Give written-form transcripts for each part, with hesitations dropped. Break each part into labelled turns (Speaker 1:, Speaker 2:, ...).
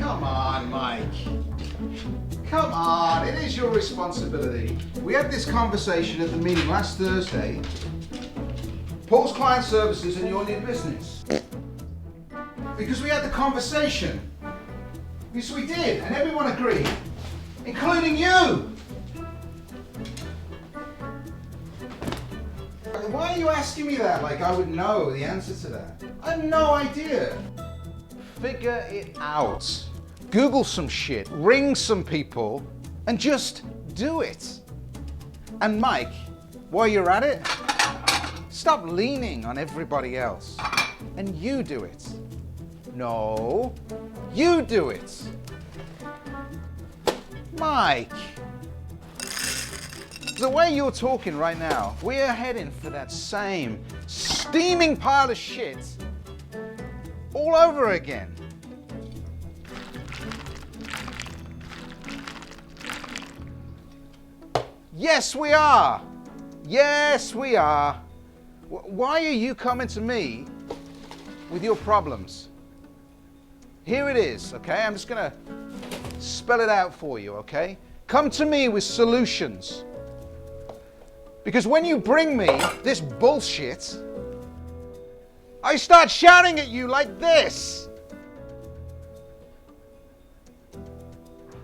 Speaker 1: Come on, Mike. Come on, it is your responsibility. We had this conversation at the meeting last Thursday. Paul's client services and your new business. Because we had the conversation. Yes, we did, and everyone agreed, including you. Why are you asking me that like I would know the answer to that? I have no idea. Figure it out. Google some shit, ring some people, and just do it. And Mike, while you're at it, stop leaning on everybody else. And you do it. No, you do it. Mike. The way you're talking right now, we're heading for that same steaming pile of shit all over again. Yes, we are. Yes, we are. Why are you coming to me with your problems? Here it is, okay? I'm just gonna spell it out for you, okay? Come to me with solutions. Because when you bring me this bullshit, I start shouting at you like this.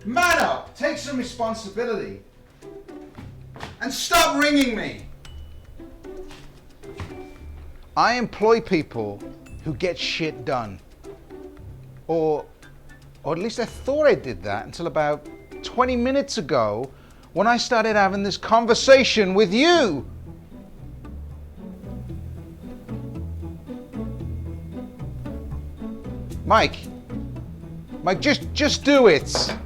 Speaker 1: Man up, take some responsibility, and stop ringing me. I employ people who get shit done. Or at least I thought I did that until about 20 minutes ago when I started having this conversation with you. Mike, just do it.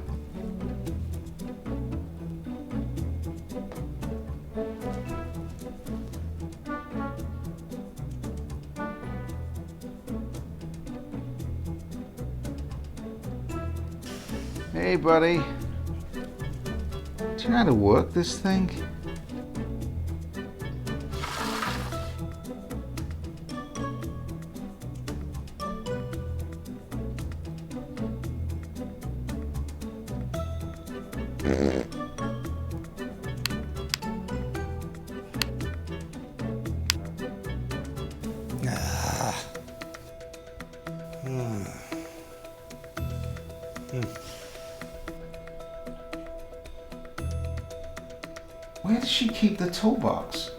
Speaker 1: Hey, buddy. Do you know how to work this thing? Where does she keep the toolbox?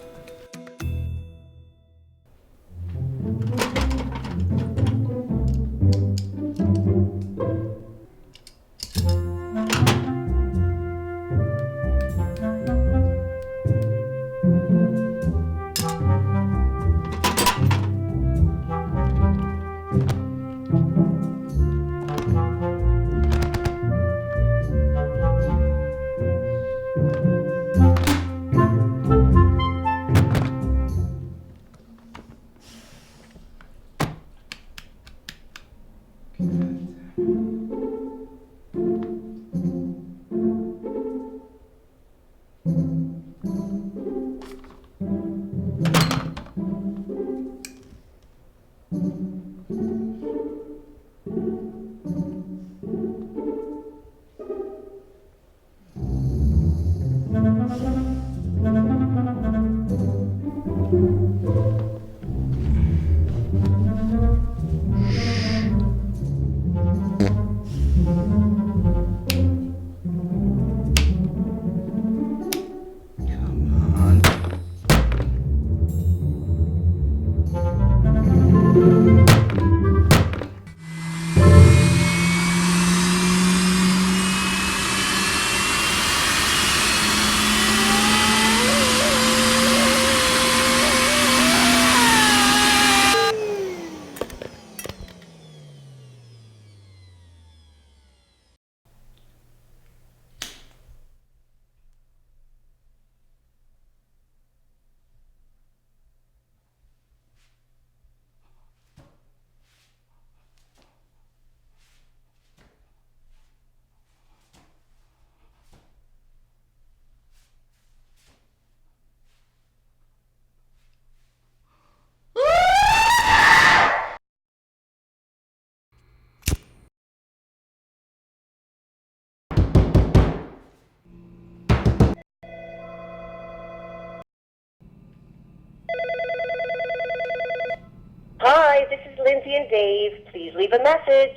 Speaker 2: Lindsay and Dave. Please leave a message.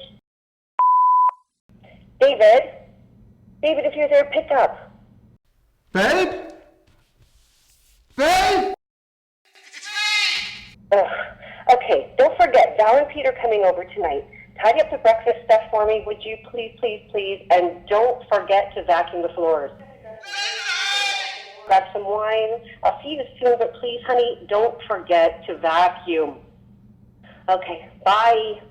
Speaker 2: David? David, if you're there, pick up.
Speaker 1: Babe? Babe?
Speaker 2: Ugh. Okay, don't forget, Val and Pete are coming over tonight. Tidy up the breakfast stuff for me, would you please, please, please? And don't forget to vacuum the floors. Grab some wine. I'll see you soon, but please, honey, don't forget to vacuum. Okay, bye.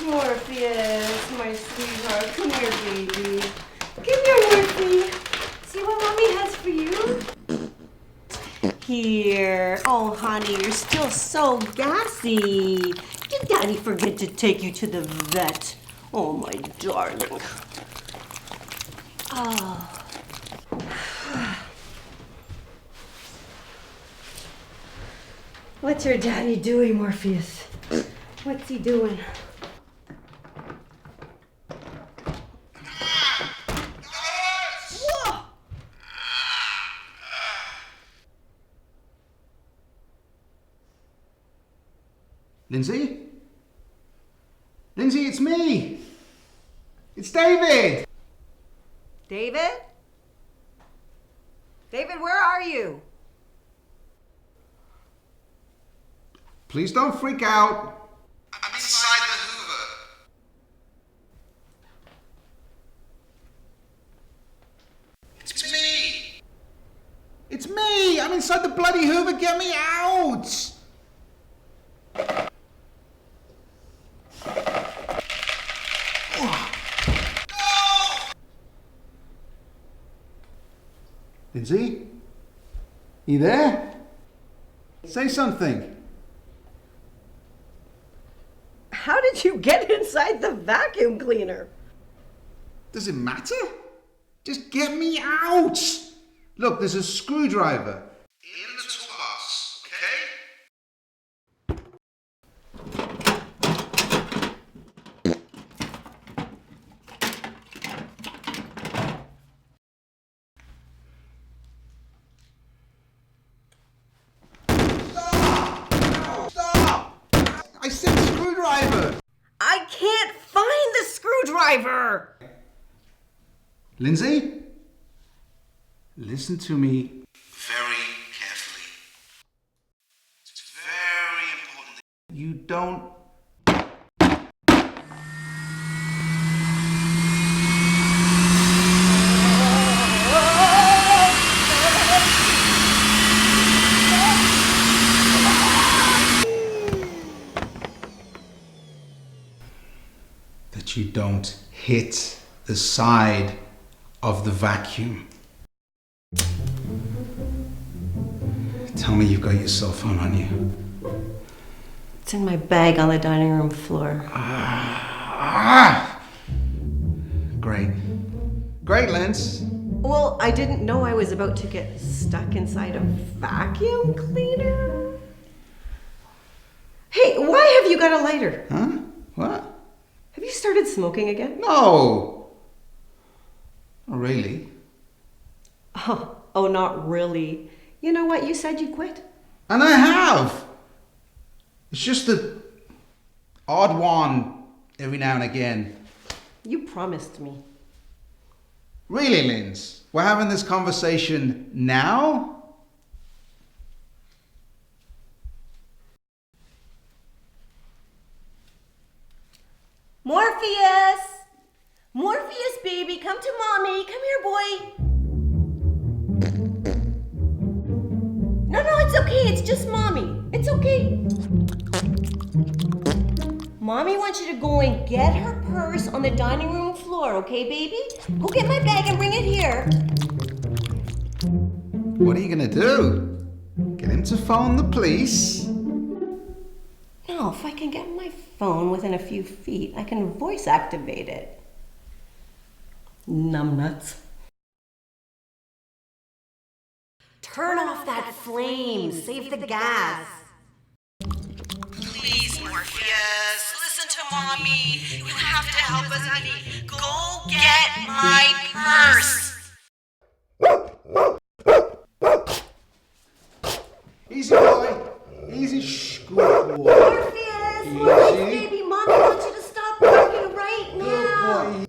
Speaker 3: Morpheus, my sweetheart, come here, baby. Come here, Morphe. See what Mommy has for you? Here. Oh, honey, you're still so gassy. Did Daddy forget to take you to the vet? Oh, my darling. Oh. What's your daddy doing, Morpheus? What's he doing? Whoa!
Speaker 1: Lindsay? Lindsay, it's me! It's David!
Speaker 3: David? David, where are you?
Speaker 1: Please don't freak out. I'm inside the Hoover. It's me! It's me! I'm inside the bloody Hoover! Get me out! Lindsay? You there? Say something.
Speaker 3: How did you get inside the vacuum cleaner?
Speaker 1: Does it matter? Just get me out! Look, there's a screwdriver in the toolbox, okay? Stop! No, stop! I said screwdriver!
Speaker 3: I can't find the screwdriver!
Speaker 1: Lindsay? Listen to me very carefully. It's very important that you don't... that you don't hit the side of the vacuum. Tell me you've got your cell phone on you.
Speaker 3: It's in my bag on the dining room floor.
Speaker 1: Great. Great, Linz.
Speaker 3: Well, I didn't know I was about to get stuck inside a vacuum cleaner. Hey, why have you got a lighter?
Speaker 1: Huh? What?
Speaker 3: Have you started smoking again?
Speaker 1: No. Not really.
Speaker 3: Oh, not really. You know what? You said you quit.
Speaker 1: And I have. It's just the odd one every now and again.
Speaker 3: You promised me.
Speaker 1: Really, Linz? We're having this conversation now?
Speaker 3: Morpheus! Morpheus, baby, come to Mommy. Come here, boy. No, it's okay. It's just Mommy. It's okay. Mommy wants you to go and get her purse on the dining room floor, okay, baby? Go get my bag and bring it here.
Speaker 1: What are you gonna do? Get him to phone the police?
Speaker 3: No, if I can get my phone within a few feet, I can voice activate it. Numbnuts. Turn off that flame. Save the gas.
Speaker 4: Please, Morpheus, listen to Mommy. You have to help us, honey. Go get my purse.
Speaker 1: Easy, boy. Easy. Shh, good boy.
Speaker 3: Morpheus, baby, Mommy wants you to stop barking right now.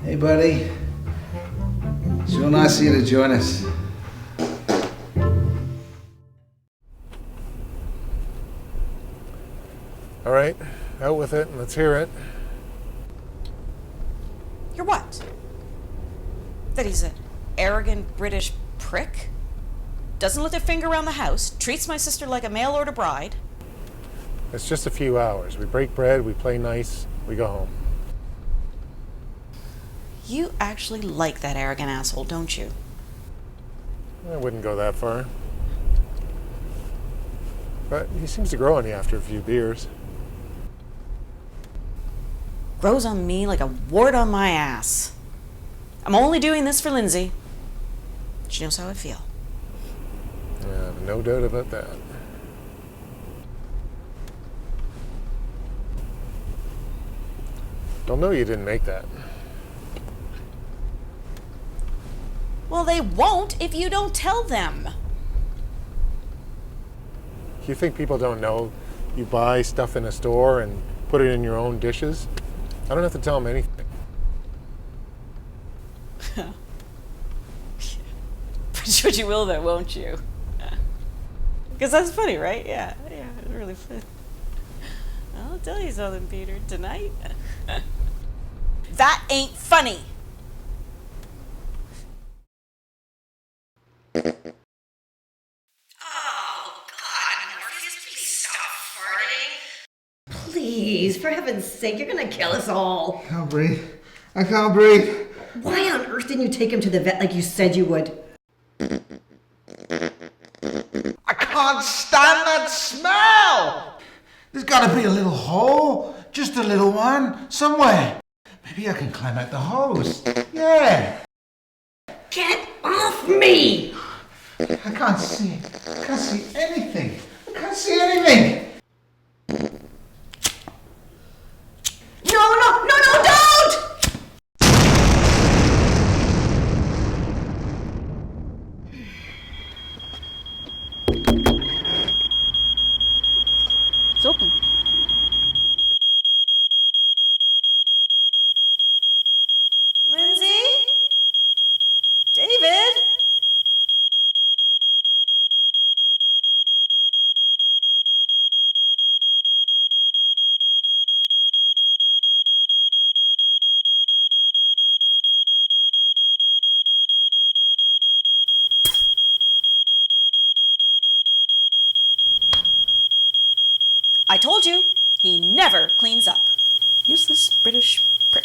Speaker 1: Hey, buddy. It's real nice of you to join us.
Speaker 5: All right, out with it, and let's hear it.
Speaker 4: You're what? That he's an arrogant British prick? Doesn't lift a finger around the house, treats my sister like a mail-order bride.
Speaker 5: It's just a few hours. We break bread, we play nice, we go home.
Speaker 4: You actually like that arrogant asshole, don't you?
Speaker 5: I wouldn't go that far. But he seems to grow on you after a few beers.
Speaker 4: Grows on me like a wart on my ass. I'm only doing this for Lindsay. She knows how I feel.
Speaker 5: Yeah, no doubt about that. They'll know you didn't make that.
Speaker 4: Well, they won't if you don't tell them.
Speaker 5: You think people don't know you buy stuff in a store and put it in your own dishes? I don't have to tell them anything.
Speaker 4: But you will though, won't you? Because that's funny, right? Yeah, it's really funny. I'll tell you something, Peter, tonight. That ain't funny. Oh, God, Morpheus, please stop farting.
Speaker 3: Please, for heaven's sake, you're gonna kill us all.
Speaker 1: I can't breathe. I can't breathe.
Speaker 3: Why on earth didn't you take him to the vet like you said you would?
Speaker 1: I can't stand that smell! There's gotta be a little hole. Just a little one. Somewhere. Maybe I can climb out the hose. Yeah.
Speaker 3: Get off me!
Speaker 1: I can't see. I can't see anything. I can't see anything.
Speaker 3: No, don't!
Speaker 4: It's open. Lindsay? David? I told you, he never cleans up. Useless British prick.